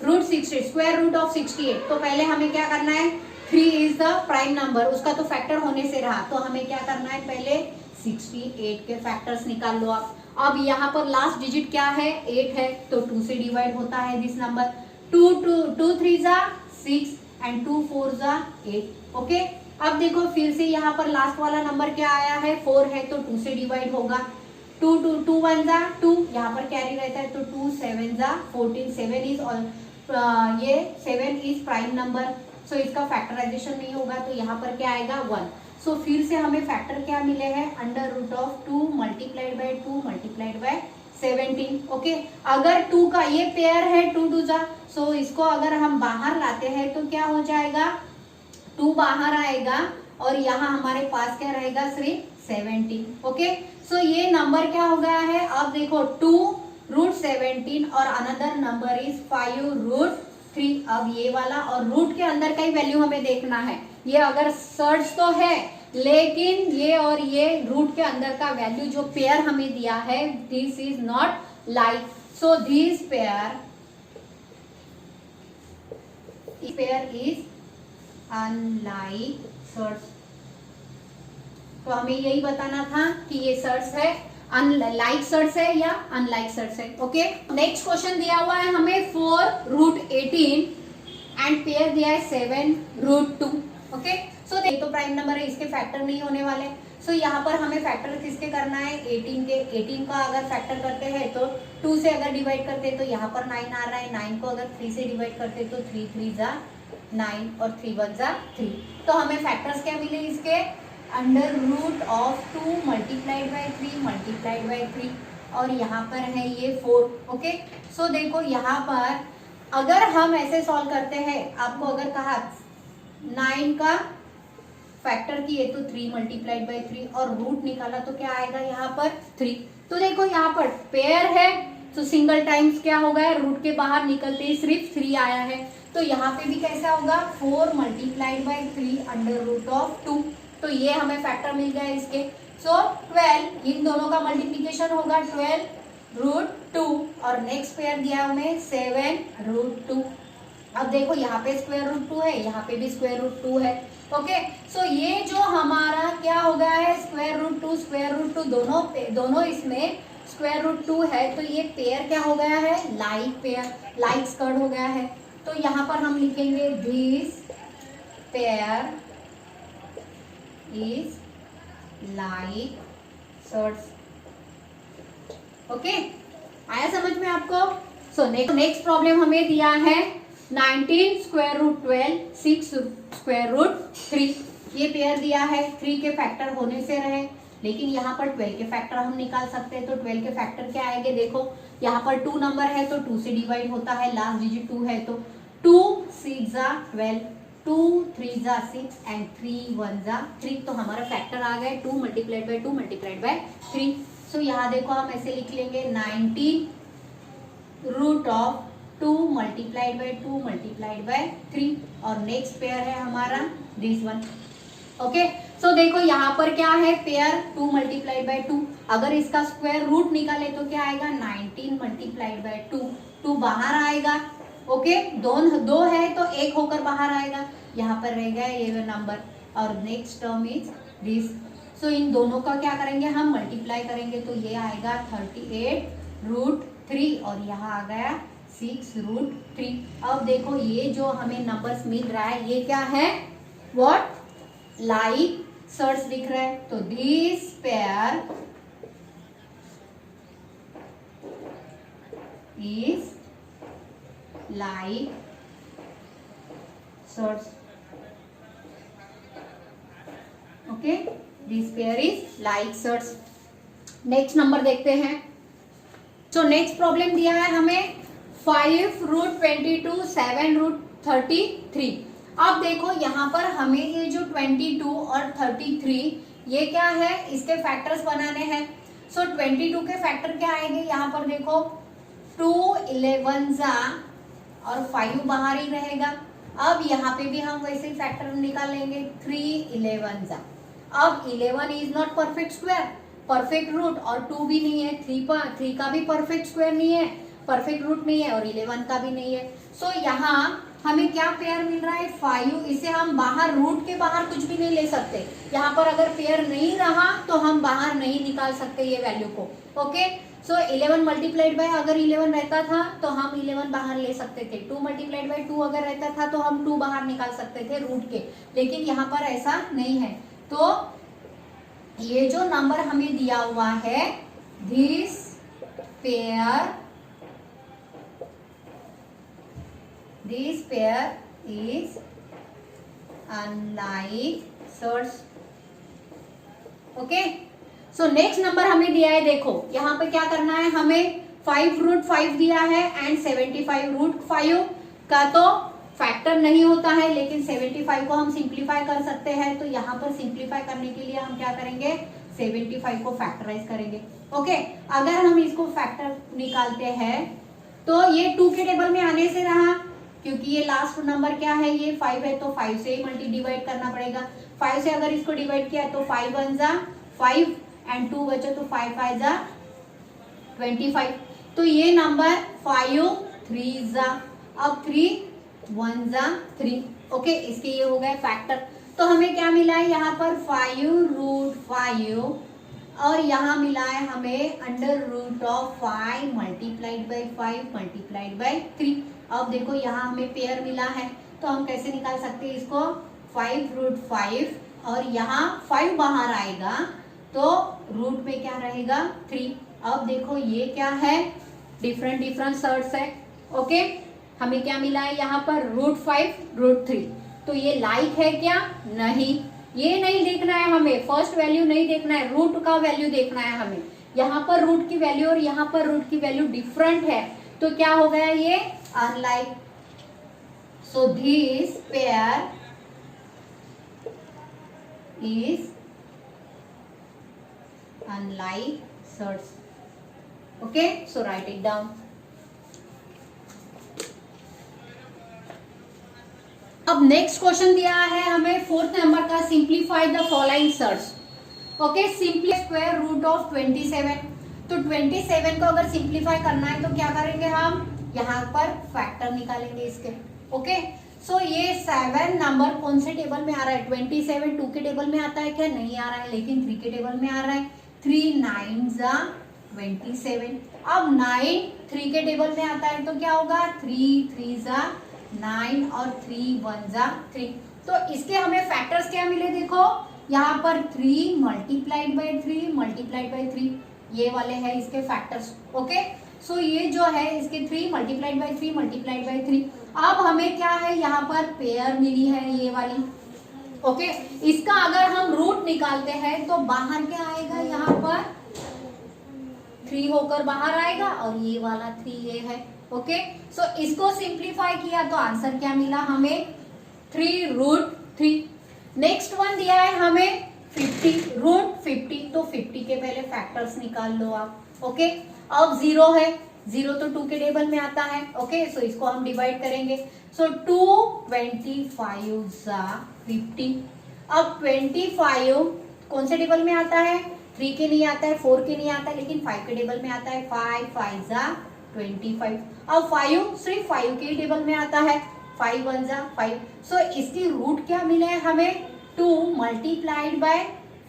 Speaker 1: root 60, square root of 68। तो पहले हमें क्या करना है, 3 इज द प्राइम नंबर, उसका तो फैक्टर होने से रहा, तो हमें क्या करना है, पहले 68 के फैक्टर्स निकाल लो आप। अब यहाँ पर लास्ट डिजिट क्या है, 8 है, तो 2 से डिवाइड होता है दिस नंबर। 2 3 जा 6 एंड 2 4 जा 8। ओके, अब देखो फिर से यहाँ पर लास्ट वाला नंबर क्या आया है, 4 है, तो 2 से डिवाइड होगा। 2 1 जा 2, यहाँ पर कैरी रहता है, तो 2 7 जा 14, 7 इज ये 7 इज प्राइम नंबर, सो इसका फैक्टराइजेशन नहीं होगा, तो यहाँ पर क्या आएगा 1। सो फिर से हमें फैक्टर क्या मिले हैं, under root of 2 multiplied by 2 multiplied by 17। Okay, अगर 2 का ये पेयर है 2 2 जा, सो इसको अगर हम बाहर लाते हैं तो क्या हो जाएगा, 2 बाहर आएगा और यहाँ हमारे पास क्या रहेगा, सिर्फ 17। ओके, सो ये नंबर क्या हो गया है, अब देखो 2 रूट 17 और अनदर नंबर इज 5 रूट 3। अब ये वाला और रूट के अंदर का ही वैल्यू हमें देखना है, ये अगर सर्च तो है, लेकिन ये और ये रूट के अंदर का वैल्यू जो पेयर हमें दिया है, this is not like, so this pair is unlike search. तो हमें यही बताना था कि ये सर्च है, अनलाइक सर्च है या अनलाइक सर्च है। ओके, नेक्स्ट क्वेश्चन दिया हुआ है हमें 4 रूट 18 एंड पेयर दिया है 7 रूट 2। ओके, सो ये तो प्राइम नंबर है, इसके फैक्टर नहीं होने वाले। सो यहाँ पर हमें फैक्टर किसके करना है, 18 के। 18 का अगर फैक्टर करते हैं तो 2 से अगर डिवाइड करते हैं तो यहाँ पर 9 आ रहा है, 9 को अगर 3 से डिवाइड करते हैं तो 3 3 जा 9 और 3 1 जा 3। तो हमें फैक्टर्स क्या मिले इसके, under root of 2 multiplied by 3 multiplied by 3, और यहाँ पर है ये 4। ओके, सो देखो यहाँ पर अगर हम ऐसे सॉल्व करते हैं, आपको अगर कहा 9 का फैक्टर किए तो 3 मल्टीप्लाइड बाय 3 और रूट निकाला तो क्या आएगा यहाँ पर 3। तो देखो यहाँ पर पेयर है तो सिंगल टाइम्स क्या होगा, रूट के बाहर निकलते ही सिर्फ 3 आया है, तो यहाँ पे भी कैसा होगा 4 multiplied by 3 under root of 2। तो ये हमें फैक्टर मिल गया इसके। सो 12 इन दोनों का मल्टीप्लीकेशन होगा 12 रूट 2 और नेक्स्ट पेयर दिया हमें 7 रूट 2। अब देखो यहाँ पे स्क्वायर रूट 2 है, यहाँ पे भी स्क्वायर रूट 2 है। ओके, सो ये जो हमारा क्या हो गया है, स्क्वायर रूट 2 दोनों इसमें स्क्वायर रूट 2 है तो ये पेयर क्या हो गया है, लाइक पेयर, लाइक स्क्वायर्ड हो गया है। तो यहाँ पर हम लिखेंगे this pair is like surds. Okay, आया समझ में आपको? सो नेक्स्ट प्रॉब्लम हमें दिया है 19 स्क्वायर रूट 12 6 स्क्वायर रूट 3। ये पेयर दिया है, 3 के फैक्टर होने से रहे, लेकिन यहाँ पर 12 के फैक्टर हम निकाल सकते हैं। तो 12 के फैक्टर क्या आएंगे, देखो यहाँ पर 2 नंबर है तो 2 से डिवाइड होता है, लास्ट डिजिट 2 है तो 2 6 जा 12, 2 3 जा 6 एंड 3 1 जा 3। तो हमारा फैक्टर आ गए 2 multiplied by 2 multiplied by 3। So यहाँ देखो हम ऐसे लिख लेंगे 19 root of 2 multiplied by 2 multiplied by 3 और नेक्स्ट पेयर है हमारा दिस वन। ओके, सो देखो यहाँ पर क्या है, पेयर 2 मल्टीप्लाइड बाय 2, अगर इसका स्क्वायर रूट निकाले तो क्या आएगा 19 मल्टीप्लाइड बाय 2, 2 बाहर आएगा। ओके, दो है तो 1 होकर बाहर आएगा, यहाँ पर रहेगा ये नंबर और नेक्स्ट टर्म इज दिस। सो इन दोनों का क्या करेंगे, हम मल्टीप्लाई करेंगे तो ये आएगा 38 रूट 3 और यहाँ आ गया 6 रूट 3। अब देखो ये जो हमें नंबर्स मिल रहा है ये क्या है, व्हाट, लाइक सर्च दिख रहा है। तो this pair is like search. Okay, this pair is like search. Next number देखते हैं। तो नेक्स्ट प्रॉब्लम दिया है हमें 5 रूट 22 7 रूट 33। अब देखो यहाँ पर हमें ये जो 22 और 33 ये क्या है, इसके फैक्टर्स बनाने हैं। सो 22 के फैक्टर क्या आएंगे, यहाँ पर देखो 2 11 जा और 5 बाहर ही रहेगा। अब यहाँ पे भी हम वैसे ही फैक्टर निकालेंगे 3 11 जा। अब 11 is not perfect square, perfect root, और 2 भी नहीं है, 3 का भी परफेक्ट स्क्वायर नहीं है, परफेक्ट रूट नहीं है और 11 का भी नहीं है। सो यहाँ हमें क्या पेयर मिल रहा है 5, इसे हम बाहर रूट के बाहर कुछ भी नहीं ले सकते। यहाँ पर अगर पेयर नहीं रहा तो हम बाहर नहीं निकाल सकते ये वैल्यू को। ओके, सो 11 मल्टीप्लाइड बाय, अगर 11 रहता था तो हम 11 बाहर ले सकते थे। 2 मल्टीप्लाइड बाय 2 अगर रहता था तो हम 2 बाहर निकाल सकते थे रूट के, लेकिन यहाँ पर ऐसा नहीं है। तो ये जो नंबर हमें दिया हुआ है this pair is unlike source। Okay, so next number हमें दिया है, देखो यहाँ पे क्या करना है हमें, 5 रूट 5 दिया है एंड 75 रूट 5 का तो फैक्टर नहीं होता है, लेकिन 75 को हम सिंप्लीफाई कर सकते हैं। तो यहाँ पर सिंप्लीफाई करने के लिए हम क्या करेंगे, 75 को फैक्टराइज करेंगे। ओके, अगर हम इसको फैक्टर निकालते हैं तो ये 2 के टेबल में आने से रहा, क्योंकि ये लास्ट नंबर क्या है, ये 5 है तो 5 से ही मल्टी डिवाइड करना पड़ेगा। 5 से अगर इसको डिवाइड किया तो 5 1 जा 5 एंड 2 बचे तो 5 5 जा 25। तो ये नंबर 5 3 जा, अब 3 1 जा 3। ओके, इसके ये हो गए फैक्टर। तो हमें क्या मिला है यहाँ पर 5 रूट 5 और यहाँ मिला है हमें under root of 5 multiplied by 5 multiplied by 3। अब देखो यहाँ हमें पेयर मिला है तो हम कैसे निकाल सकते हैं इसको, 5 रूट 5 और यहाँ 5 बाहर आएगा तो रूट में क्या रहेगा 3। अब देखो ये क्या है, डिफरेंट सर्ट्स है। ओके, हमें क्या मिला है यहाँ पर रूट 5 रूट 3। तो ये लाइक है क्या, नहीं, ये नहीं देखना है हमें, फर्स्ट वैल्यू नहीं देखना है, रूट का वैल्यू देखना है हमें। यहाँ पर रूट की वैल्यू और यहाँ पर रूट की वैल्यू डिफरेंट है, तो क्या हो गया ये unlike. So this pair is unlike surds. Okay, so write it down. अब नेक्स्ट क्वेश्चन दिया है हमें 4th नंबर का, simplify the following surds. Okay, simply square root of 27। तो 27 को अगर सिंप्लीफाई करना है तो क्या करेंगे हम, यहाँ पर फैक्टर निकालेंगे इसके। ओके, सो ये 7 नंबर कौन से टेबल में आ रहा है, 27 2 के टेबल में आता है क्या, नहीं आ रहा है, लेकिन 3 के टेबल में आ रहा है। 3 9 जा 27। अब 9 3 के टेबल में आता है तो क्या होगा, 3 3 जा 9 और 3 1 जा 3। तो इसके हमें फैक्टर्स क्या मिले, देखो यहाँ पर 3 मल्टीप्लाइड बाई 3 मल्टीप्लाइड बाई 3, ये वाले हैं इसके फैक्टर्स। ओके, सो ये जो है इसके 3 मल्टीप्लाइड बाई 3 मल्टीप्लाइड बाई 3। अब हमें क्या है, यहाँ पर पेयर मिली है ये वाली। ओके, इसका अगर हम रूट निकालते हैं तो बाहर क्या आएगा, यहाँ पर 3 होकर बाहर आएगा और ये वाला 3 ये है। ओके, सो इसको सिंप्लीफाई किया तो आंसर क्या मिला हमें, 3 रूट 3। नेक्स्ट वन दिया है हमें 50 रूट 50, तो 50 के पहले फैक्टर्स निकाल लो आप। ओके, अब 0 है, 0 तो 2 के टेबल में आता है। ओके, सो इसको हम डिवाइड करेंगे। सो 2 25 जा 50। अब 25 कौन से टेबल में आता है, 3 के नहीं आता है, 4 के नहीं आता है, लेकिन 5 के टेबल में आता है। 5 5 जा 25। अब 5 सिर्फ 5 के टेबल में आता है, 5 1 जा 5। सो इसकी रूट क्या मिले हमें, 2 मल्टीप्लाइड बाय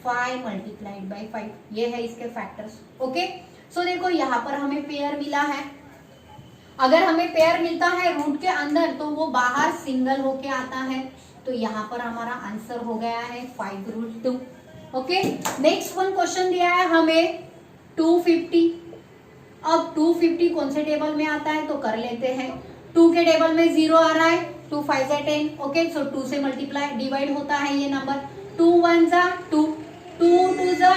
Speaker 1: 5 मल्टीप्लाइड बाय 5, ये है इसके फैक्टर्स। ओके, सो देखो यहाँ पर हमें पेयर मिला है। अगर हमें पेयर मिलता है रूट के अंदर तो वो बाहर सिंगल होके आता है, तो यहाँ पर हमारा आंसर हो गया है 5 root 2। Okay, next one question दिया है हमें 250। अब 250 कौन से टेबल में आता है तो कर लेते हैं। 2 के टेबल में 0 आ रहा है, 2 5 जा 10। ओके, सो 2 से मल्टीप्लाई डिवाइड होता है ये नंबर। 2 1 जा 2, 2 2 जा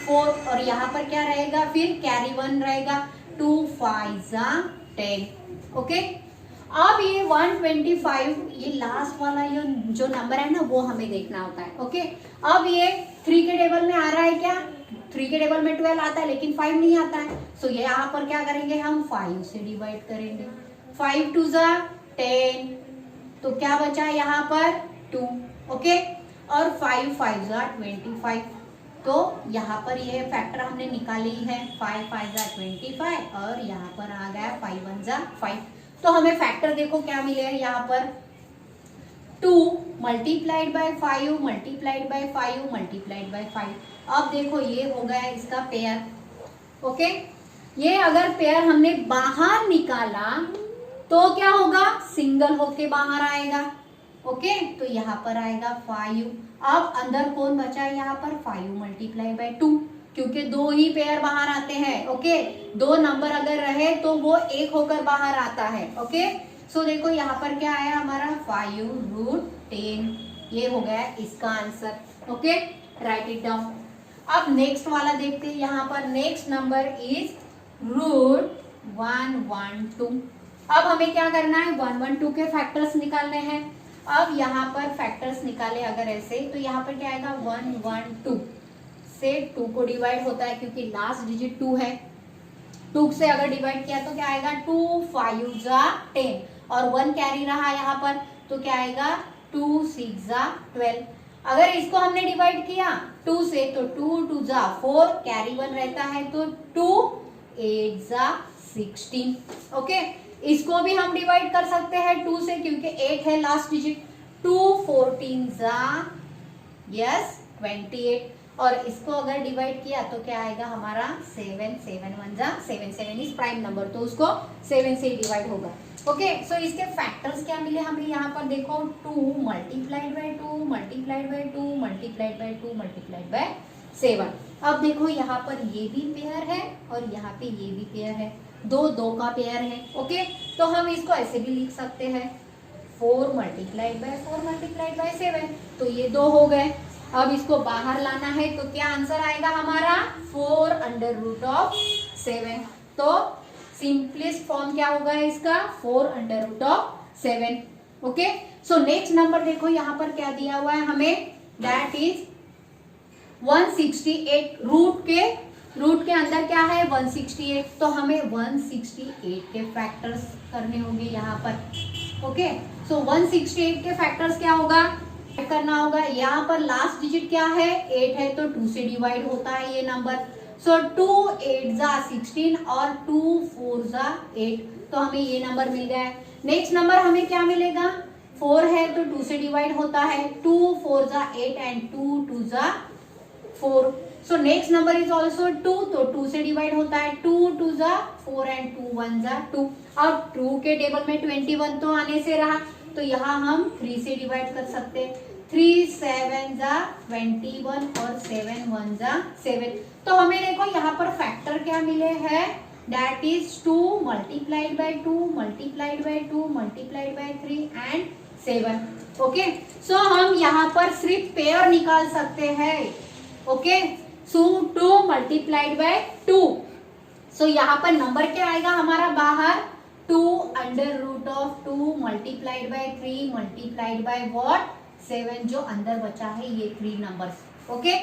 Speaker 1: 4, और यहाँ पर क्या रहेगा, फिर कैरी 1 रहेगा। 2 5 जा 10। ओके, अब ये 125, ये लास्ट वाला ये जो नंबर है ना वो हमें देखना होता है। ओके, अब ये 3 के टेबल में आ रहा है क्या, 3 के टेबल में 12 आता है लेकिन 5 नहीं आता है। सो ये यहाँ पर क्या करेंगे, हम 5 से डिवाइड करेंगे। 5 2 जा 10, तो क्या बचा यहाँ पर 2। ओके, और 5 5 जा 25, तो यहाँ पर ये फैक्टर हमने निकाली है। 5 5 जा 25 और यहाँ पर आ गया 5 1 जा 5। तो हमें फैक्टर देखो क्या मिले हैं यहाँ पर, 2 multiplied bye 5 multiplied by 5 multiplied by 5। अब देखो ये हो गया इसका पेयर। ओके, ये अगर पेयर हमने बाहर निकाला तो क्या होगा, सिंगल होके बाहर आएगा। ओके, तो यहाँ पर आएगा 5। अब अंदर कौन बचा है यहाँ पर, 5 मल्टीप्लाई बाय 2, क्योंकि 2 ही पेयर बाहर आते हैं। ओके, 2 नंबर अगर रहे तो वो 1 होकर बाहर आता है। ओके, सो देखो यहाँ पर क्या आया हमारा, 5 रूट 10, ये हो गया इसका answer. Okay, write it down. अब नेक्स्ट वाला देखते हैं, यहाँ पर नेक्स्ट नंबर इज रूट 112। अब हमें क्या करना है, 112 के फैक्टर्स निकालने हैं। अब यहाँ पर फैक्टर्स निकाले अगर ऐसे, तो यहाँ पर क्या आएगा, 112 से 2 को डिवाइड होता है क्योंकि लास्ट डिजिट 2 है। 2 से अगर डिवाइड किया तो क्या आएगा, 2 5 जा 10 और 1 कैरी रहा यहाँ पर, तो क्या आएगा 2 6 जा 12। अगर इसको हमने डिवाइड किया 2 से तो 2 2 जा 4, कैरी 1 रहता है तो 2 8 जा 16। ओके, इसको भी हम डिवाइड कर सकते हैं 2 से क्योंकि 8 है लास्ट डिजिट। 2 14 जा 28, और इसको अगर डिवाइड किया तो क्या आएगा हमारा 7 7 1 जा 7, 7 इज प्राइम नंबर तो उसको 7 से डिवाइड होगा। ओके, सो इसके फैक्टर्स क्या मिले हमें यहाँ पर देखो, 2 multiplied by 2 multiplied by 2 multiplied by 2 multiplied bye 7। अब देखो यहाँ पर ये भी पेयर है और यहाँ पे ये भी पेयर है, 2 2 का पेयर है। ओके, तो हम इसको ऐसे भी लिख सकते हैं, 4 मल्टीप्लाइड बाय 4 मल्टीप्लाइड बाय 7, तो ये 2 हो गए। अब इसको बाहर लाना है तो क्या आंसर आएगा हमारा, 4 अंडर रूट ऑफ 7। तो सिंपलेस्ट फॉर्म क्या होगा इसका, 4 under root of 7। Okay, so next number देखो यहाँ पर क्या दिया हुआ है हमें, दैट इज 168। रूट के अंदर क्या है 168, तो हमें 168 के फैक्टर्स करने होंगे यहाँ पर। ओके, सो 168 के फैक्टर्स क्या होगा, करना होगा। यहाँ पर लास्ट डिजिट क्या है 8 है, तो 2 से डिवाइड होता है ये नंबर। सो 2 8 जा 16 और 2 4 जा 8, तो हमें ये नंबर मिल गया है। नेक्स्ट नंबर हमें क्या मिलेगा, 4 है तो 2 से डिवाइड होता है, 2 4 जा 8 एंड 2 2 जा 4। सो नेक्स्ट नंबर इज ऑल्सो 2, तो 2 से डिवाइड होता है, 2 2 जा 4 एंड 2 1 जा 2। अब 2 के टेबल में 21 तो आने से रहा, तो यहाँ हम 3 से डिवाइड कर सकते हैं, 3 7 जा 21 और 7 1 जा 7। तो हमें देखो यहाँ पर फैक्टर क्या मिले हैं, that is 2 multiplied by 2 multiplied by 2 multiplied by 3 and 7। Okay, so हम यहाँ पर सिर्फ पेयर निकाल सकते हैं। Okay, so 2 multiplied by 2, so यहाँ पर नंबर क्या आएगा हमारा बाहर, 2 under root of 2 multiplied by 3 multiplied by what 7, जो अंदर बचा है ये 3 नंबर्स। ओके,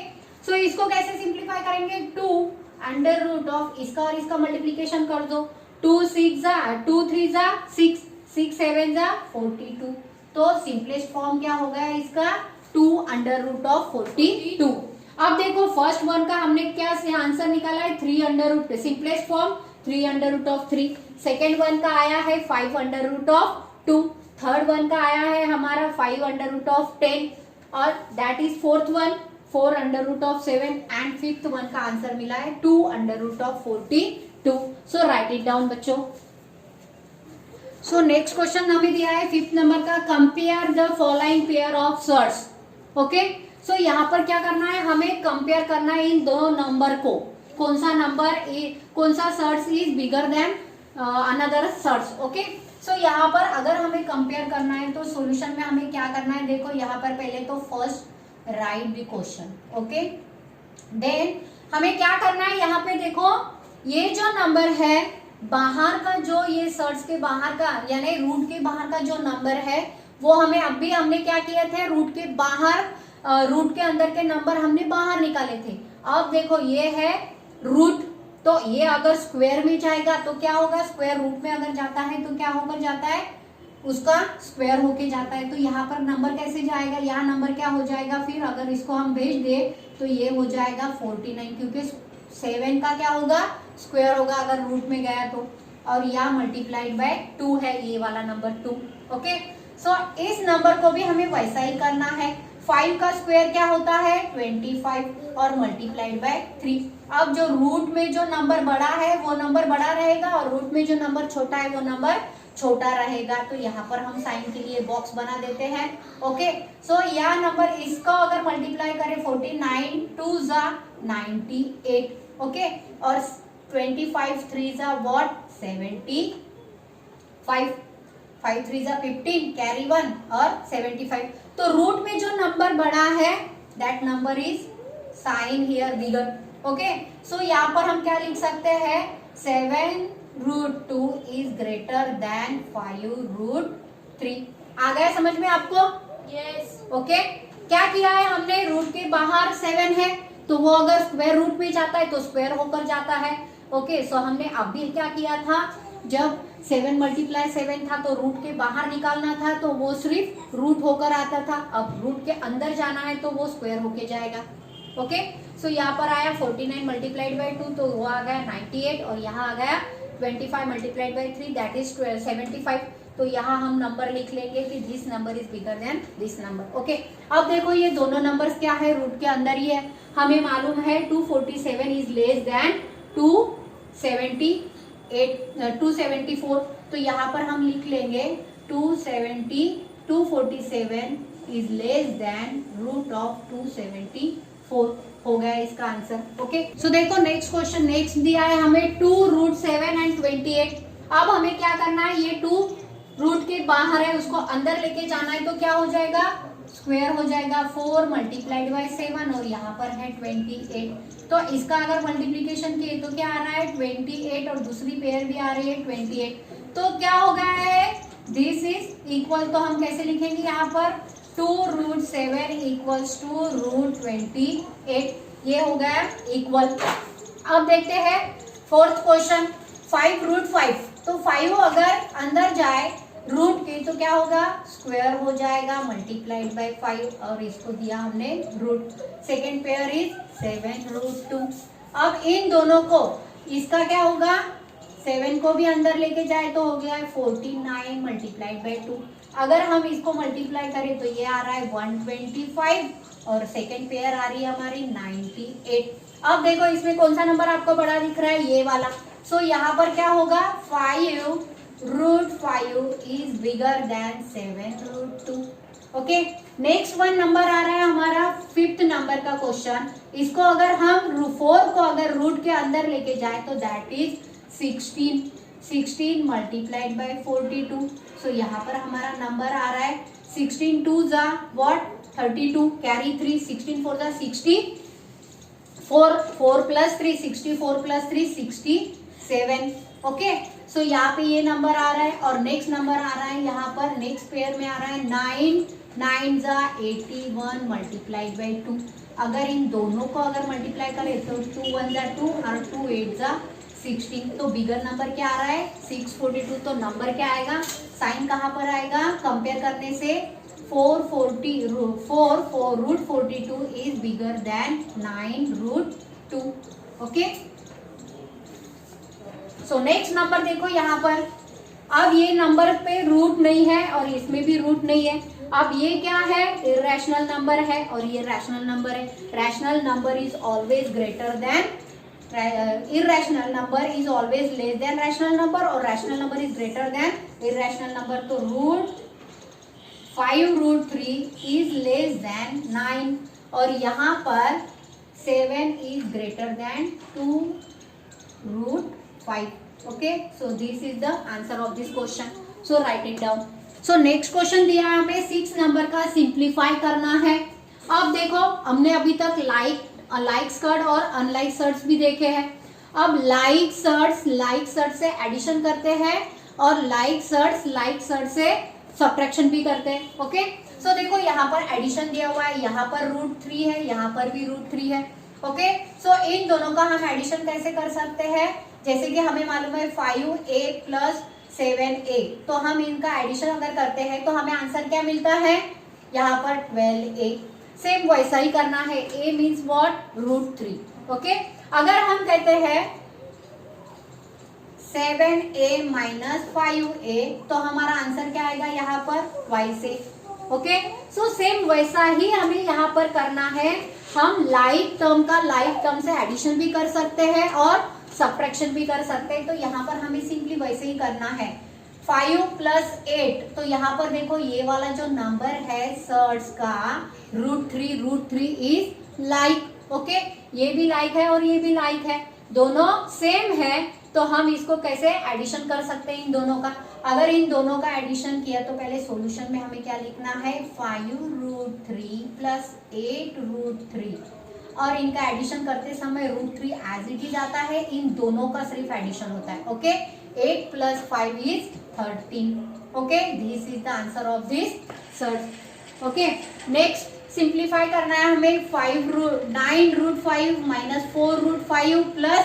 Speaker 1: सो इसको कैसे सिंप्लीफाई करेंगे, 2 अंडर रूट ऑफ इसका और इसका मल्टीप्लीकेशन कर दो, 2 6 जा 2 3 जा 6 6 7 जा 42। तो सिंपलेस्ट फॉर्म क्या हो गया इसका, 2 अंडर रूट ऑफ 42। अब देखो फर्स्ट वन का हमने क्या आंसर निकाला है, 3 under root, simplest form 3 under root of 3। Second one का आया है 5 under root of 2। Third one का आया है हमारा 5 अंडर रूट ऑफ 10, और that is fourth one 4 under root of 7, and fifth one का आंसर मिला है 2 under root of 42। So write it down बच्चों। सो नेक्स्ट क्वेश्चन हमें दिया है 5th नंबर का, compare the following pair of surds. Okay, so यहाँ पर क्या करना है, हमें कंपेयर करना है इन दोनों नंबर को, कौन सा नंबर कौन सा surds is bigger than another surds. Okay, so यहाँ पर अगर हमें कंपेयर करना है तो सॉल्यूशन में हमें क्या करना है, देखो यहाँ पर पहले तो first write the question. Okay, then हमें क्या करना है, यहाँ पे देखो ये जो नंबर है बाहर का, जो ये सर्ट्स के बाहर का यानी रूट के बाहर का जो नंबर है वो हमें अभी हमने क्या किए थे, रूट के बाहर रूट के अंदर के नंबर हमने बाहर निकाले थे। अब देखो ये है रूट, तो ये अगर स्क्वायर में जाएगा तो क्या होगा, स्क्वायर रूट में अगर जाता है तो क्या होकर जाता है, उसका स्क्वायर होके जाता है। तो यहाँ पर नंबर कैसे जाएगा, यहाँ नंबर क्या हो जाएगा, फिर अगर इसको हम भेज दे तो ये हो जाएगा 49, क्योंकि 7 का क्या होगा, स्क्वायर होगा अगर रूट में गया तो, और यहाँ मल्टीप्लाइड बाय 2 है ये वाला नंबर 2। ओके, सो इस नंबर को भी हमें वैसा ही करना है, 5 का स्क्वायर क्या होता है 25 और मल्टीप्लाइड बाय 3। अब जो रूट में जो नंबर बड़ा है वो नंबर बड़ा रहेगा और रूट में जो नंबर छोटा है वो नंबर छोटा रहेगा। तो यहाँ पर हम साइन के लिए बॉक्स बना देते हैं। ओके, सो यह नंबर इसको अगर मल्टीप्लाई करें 49 2 जा 98। ओके, और 25 3 जा व्हाट 75, 5 3 जा 15 कैरी 1 और 75। तो रूट में जो नंबर बड़ा है that number is sign here bigger. Okay, so यहाँ पर हम क्या लिख सकते हैं, 7√2 इज ग्रेटर देन 5√3। आ गया समझ में आपको? यस। ओके, क्या किया है हमने, रूट के बाहर 7 है तो वो अगर स्क्वायर रूट में जाता है तो स्क्वायर होकर जाता है। ओके, सो हमने अभी क्या किया था, जब 7 मल्टीप्लाई 7 था तो रूट के बाहर निकालना था तो वो सिर्फ रूट होकर आता था, अब रूट के अंदर जाना है तो वो स्क्वायर होके जाएगा। ओके, सो यहाँ पर आया 49 मल्टीप्लाइड बाई 2 तो वो आ गया 98, और यहाँ आ गया 25 मल्टीप्लाइड बाई 3 दैट इज 75। तो यहाँ हम नंबर लिख लेंगे कि this number is bigger then this number. Okay, अब देखो ये दोनों नंबर्स क्या है, रूट के अंदर ही है। हमें मालूम है 247 इज लेस देन 274, तो यहाँ पर हम लिख लेंगे 247 is less than root of 274। हो गया इसका आंसर। ओके, सो देखो नेक्स्ट क्वेश्चन, नेक्स्ट दिया है हमें 2√7 एंड 28। अब हमें क्या करना है, ये 2 रूट के बाहर है उसको अंदर लेके जाना है तो क्या हो जाएगा, स्क्वायर हो जाएगा 4 मल्टीप्लाइड बाई 7 और यहाँ पर है 28। तो इसका अगर मल्टीप्लीकेशन किए तो क्या आ रहा है 28 और दूसरी पेयर भी आ रही है 28। तो क्या हो गया है, दिस इज इक्वल, तो हम कैसे लिखेंगे यहाँ पर 2√7 इक्वल्स टू √28, ये हो गया इक्वल। अब देखते हैं फोर्थ क्वेश्चन, 5√5, तो 5 अगर अंदर जाए रूट के तो क्या होगा, स्क्वायर हो जाएगा मल्टीप्लाइड बाय 5 और इसको दिया हमने रूट। Second pair is 7√2। अब इन दोनों को, इसका क्या होगा, 7 को भी अंदर लेके जाए तो हो गया 49 मल्टीप्लाइड बाय 2। अगर हम इसको मल्टीप्लाई करें तो ये आ रहा है 125 और सेकेंड पेयर आ रही है हमारी 98। अब देखो इसमें कौन सा नंबर आपको बड़ा दिख रहा है, ये वाला। सो यहाँ पर क्या होगा, 5√5 is bigger than 7√2। Okay, next one number आ रहा है हमारा 5th नंबर का क्वेश्चन। इसको अगर हम 4 को अगर रूट के अंदर लेके जाए तो दैट इज 16 मल्टीप्लाइड बाय 42। सो यहाँ पर हमारा नंबर आ रहा है 16 2 जा व्हाट 32, कैरी 3, 16 4 जा 60, 4 प्लस 3 64 प्लस 3 67। ओके, सो यहाँ पे ये नंबर आ रहा है। और नेक्स्ट नंबर आ रहा है यहाँ पर नेक्स्ट पेयर में आ रहा है 9 जा 81 मल्टीप्लाइड बाई 2। अगर इन दोनों को अगर मल्टीप्लाई करें तो 2 1 जा 2 और 2 8 जा 16। तो बिगर नंबर क्या आ रहा है 642। तो नंबर क्या आएगा, साइन कहाँ पर आएगा, कंपेयर करने से 4√42 is bigger then 9√2। Okay, so next number देखो यहाँ पर। अब ये नंबर पे रूट नहीं है और इसमें भी रूट नहीं है। अब ये क्या है, इरेशनल नंबर है और ये रैशनल नंबर है। Rational number is always greater then irrational number is always less than rational number और rational number is greater than irrational number। तो √5√3 is less than 9 और यहाँ पर 7 is greater than 2√5। okay, so this is the answer of this question, so write it down। so next question दिया है हमें 6 number का, simplify करना है। अब देखो हमने अभी तक लाइक सर्ट और अनलाइक सर्ट्स भी देखे हैं। अब लाइक सर्ट से एडिशन करते हैं और लाइक सर्ट से सब्ट्रैक्शन भी करते हैं। ओके, सो देखो यहाँ पर एडिशन दिया हुआ है, यहाँ पर √3 है, यहाँ पर भी √3 है। ओके, सो इन दोनों का हम एडिशन कैसे कर सकते हैं, जैसे कि हमें मालूम है 5a प्लस 7a, तो हम इनका एडिशन अगर करते हैं तो हमें आंसर क्या मिलता है, यहाँ पर 12a। सेम वैसा ही करना है, a मीन्स व्हाट √3। ओके, अगर हम कहते हैं 7a माइनस 5a तो हमारा आंसर क्या आएगा यहाँ पर y से। ओके, सो सेम वैसा ही हमें यहाँ पर करना है। हम लाइक टर्म से एडिशन भी कर सकते हैं और सब्ट्रैक्शन भी कर सकते हैं। तो यहाँ पर हमें सिंपली वैसे ही करना है। 5 प्लस 8, तो यहाँ पर देखो ये वाला जो नंबर है सर्ट्स का √3 इज लाइक। ओके, ये भी लाइक है और ये भी लाइक है, दोनों सेम है। तो हम इसको कैसे एडिशन कर सकते हैं इन दोनों का। अगर इन दोनों का एडिशन किया तो पहले सॉल्यूशन में हमें क्या लिखना है, 5√3 प्लस 8√3 और इनका एडिशन करते समय √3 एज इट इज आता है, इन दोनों का सिर्फ एडिशन होता है। Okay, 8 plus 5 is 13। Okay, this is the answer of this search. Okay, next simplify करना है हमें। 9√5 माइनस 4√5 प्लस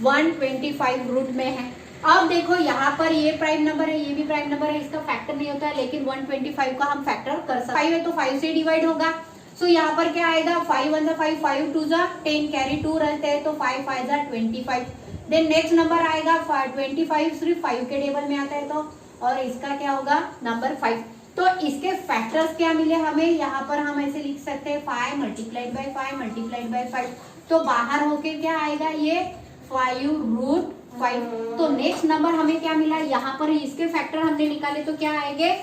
Speaker 1: 125 रूट में है। अब देखो यहाँ पर ये प्राइम नंबर है, ये भी प्राइम नंबर है, इसका फैक्टर नहीं होता है, लेकिन 125 का हम फैक्टर कर सकते हैं। 5 है तो 5 से डिवाइड होगा। सो यहाँ पर क्या आएगा, 5 1 जा 5, 5 2 जा 10, कैरी 2 रहते हैं तो 5 5 जा 25। देन नेक्स्ट नंबर आएगा 25 सिर्फ 5 के टेबल में आता है तो, और इसका क्या होगा नंबर 5। तो इसके फैक्टर्स क्या मिले हमें, यहाँ पर हम ऐसे लिख सकते हैं 5 मल्टीप्लाइड बाई 5 मल्टीप्लाइड बाई 5। तो बाहर होके क्या आएगा, ये 5√5। तो नेक्स्ट नंबर हमें क्या मिला, यहाँ पर इसके फैक्टर हमने निकाले तो क्या आएंगे,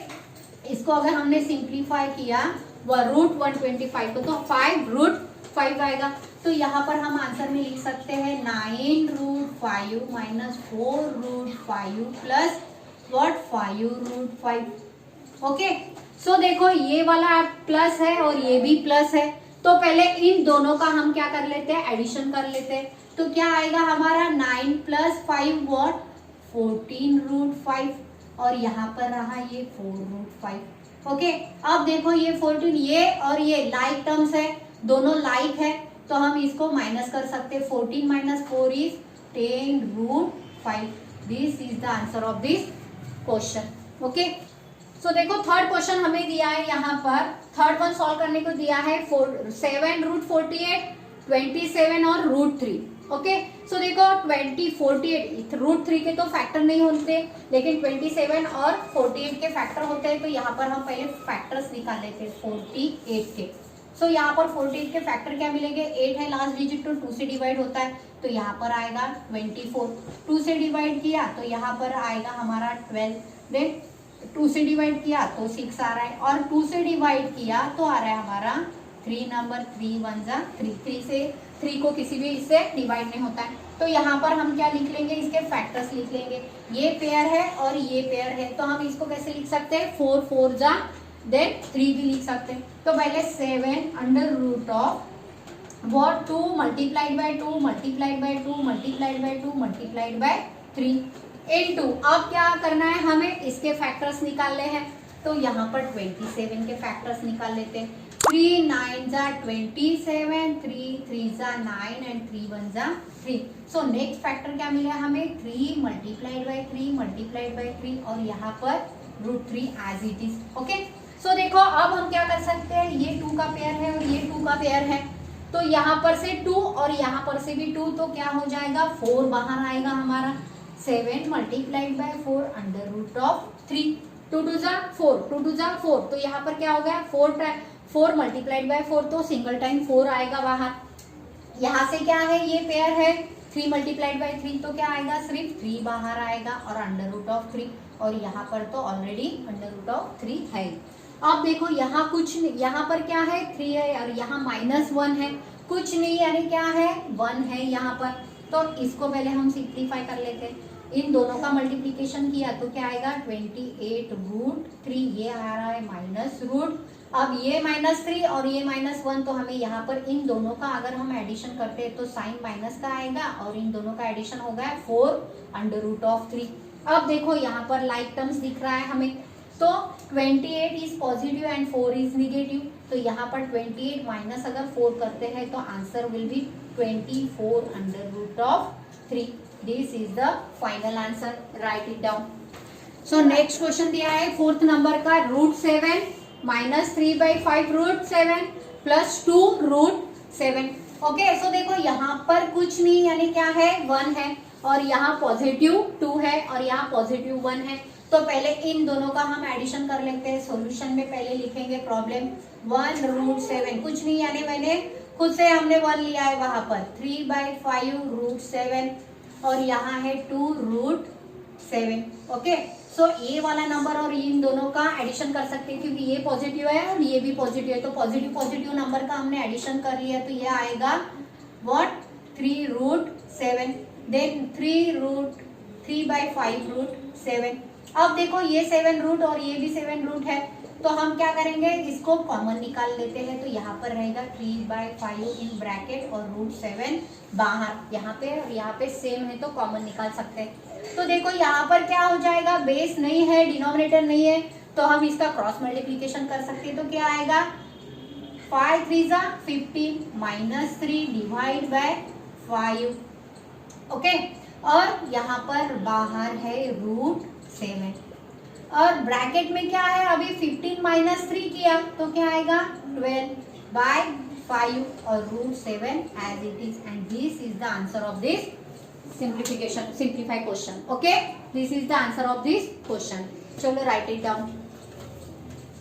Speaker 1: इसको अगर हमने सिंप्लीफाई किया √125 को तो 5√5 आएगा। तो यहाँ पर हम आंसर में लिख सकते हैं 9√5 माइनस 4√5 प्लस व्हाट 5√5। ओके, सो देखो ये वाला प्लस है और ये भी प्लस है, तो पहले इन दोनों का हम क्या कर लेते हैं, एडिशन कर लेते हैं। तो क्या आएगा हमारा 9 प्लस 5 व्हाट 14√5 और यहाँ पर रहा ये 4√5। ओके, अब देखो ये 14, ये और ये लाइक टर्म्स है, दोनों लाइक है, तो हम इसको माइनस कर सकते हैं। 14 minus 4 is 10√5। This is the answer of this question. Okay, सो देखो थर्ड क्वेश्चन हमें दिया है, यहाँ पर थर्ड वन सॉल्व करने को दिया है 7√48, 27 और √3। ओके, सो देखो 48 √3 के तो फैक्टर नहीं होते, लेकिन 27 और 48 के फैक्टर होते हैं। तो यहाँ पर हम पहले फैक्टर्स निकाल लेते हैं 48 के। सो यहाँ पर 48 के फैक्टर क्या मिलेंगे, 8 है लास्ट डिजिट तो 2 से डिवाइड होता है, तो यहाँ पर आएगा 24। 2 से डिवाइड किया तो यहाँ पर आएगा हमारा 12, देन 2 से डिवाइड किया तो 6 आ रहा है, और 2 से डिवाइड किया तो आ रहा है हमारा 3 नंबर, 3 1 जा 3, 3 से 3 को किसी भी इससे डिवाइड नहीं होता है, तो यहाँ पर हम क्या लिख लेंगे, इसके फैक्टर्स लिख लेंगे। ये पेयर है और ये पेयर है, तो हम इसको कैसे लिख सकते हैं, 4 4 जा देन 3 भी लिख सकते हैं। तो पहले 7 under root of what 2 multiplied by 2 multiplied by 2 multiplied by 2 multiplied by 3 into, अब क्या करना है हमें, इसके फैक्टर्स निकालने हैं, तो यहाँ पर 27 के फैक्टर्स निकाल लेते हैं। 3 9 जा 27, 3 3 जा 9 एंड 3 1 जा 3। सो नेक्स्ट फैक्टर क्या मिला हमें, 3 मल्टीप्लाइड बाई 3 मल्टीप्लाइड बाई 3 और यहाँ पर √3 एज इट इज। ओके, सो देखो अब हम क्या कर सकते हैं, ये 2 का पेयर है और ये 2 का पेयर है, तो यहाँ पर से 2 और यहाँ पर से भी 2, तो क्या हो जाएगा, 4 बाहर आएगा हमारा। 7 multiplied by 4 under root of 3, 2 2 जा 4, 2 2 जा 4, तो यहाँ पर क्या हो गया, 4 मल्टीप्लाइड बाय 4, तो सिंगल टाइम 4 आएगा बाहर। यहाँ से क्या है, ये पेयर है 3 मल्टीप्लाइड बाय 3, तो क्या आएगा, सिर्फ 3 बाहर आएगा और अंडर रूट ऑफ 3, और यहाँ पर तो ऑलरेडी अंडर रूट ऑफ 3 है। अब देखो यहाँ कुछ नहीं, यहाँ पर क्या है 3 है और यहाँ -1 है, कुछ नहीं यानी क्या है 1 है यहाँ पर, तो इसको पहले हम सिंप्लीफाई कर लेते हैं। इन दोनों का मल्टीप्लीकेशन किया तो क्या आएगा 28√3, ये आ रहा है माइनस रूट, अब ये -3 और ये -1, तो हमें यहाँ पर इन दोनों का अगर हम एडिशन करते हैं तो साइन माइनस का आएगा और इन दोनों का एडिशन हो गया 4 अंडर रूट ऑफ 3। अब देखो यहाँ पर लाइक टर्म्स दिख रहा है हमें, तो 28 is positive and 4 is negative, तो यहाँ पर 28 माइनस अगर 4 करते हैं तो answer will be 24 under root of 3। This is the final answer, write it down. So next question दिया है 4th नंबर का, √7 -3/5 √7 प्लस 2 √7। ओके, सो देखो यहाँ पर कुछ नहीं यानी क्या है 1 है, और यहाँ पॉजिटिव 2 है और यहाँ पॉजिटिव 1 है, तो पहले इन दोनों का हम एडिशन कर लेते हैं। सॉल्यूशन में पहले लिखेंगे प्रॉब्लम 1 √7, कुछ नहीं यानी मैंने खुद से हमने 1 लिया है वहां पर, 3/5 √7 और यहाँ है 2 √7। ओके, सो ये वाला नंबर और इन दोनों का एडिशन कर सकते हैं क्योंकि ये पॉजिटिव है और ये भी पॉजिटिव है, तो पॉजिटिव नंबर का हमने एडिशन कर लिया, तो ये आएगा व्हाट 3 √7, देन 3/5 √7। अब देखो ये 7 रूट और ये भी 7 रूट है, तो हम क्या करेंगे, इसको कॉमन निकाल लेते हैं, तो यहाँ पर रहेगा 3/5 इन ब्रैकेट और √7 बाहर, यहाँ पे और यहाँ पे सेम है तो कॉमन निकाल सकते हैं। तो देखो यहाँ पर क्या हो जाएगा, बेस नहीं है, डिनोमिनेटर नहीं है, तो हम इसका क्रॉस मल्टीप्लीकेशन कर सकते हैं, तो क्या आएगा 5 3 जा 15 -3 डिवाइड बाय 5। ओके, और यहाँ पर बाहर है √7 और ब्रैकेट में क्या है, अभी 15 -3 किया तो क्या आएगा 12/5 और √7 as it is, and this is the answer of this simplify question. Okay, this is the answer of this question. चलो राइट इट डाउन।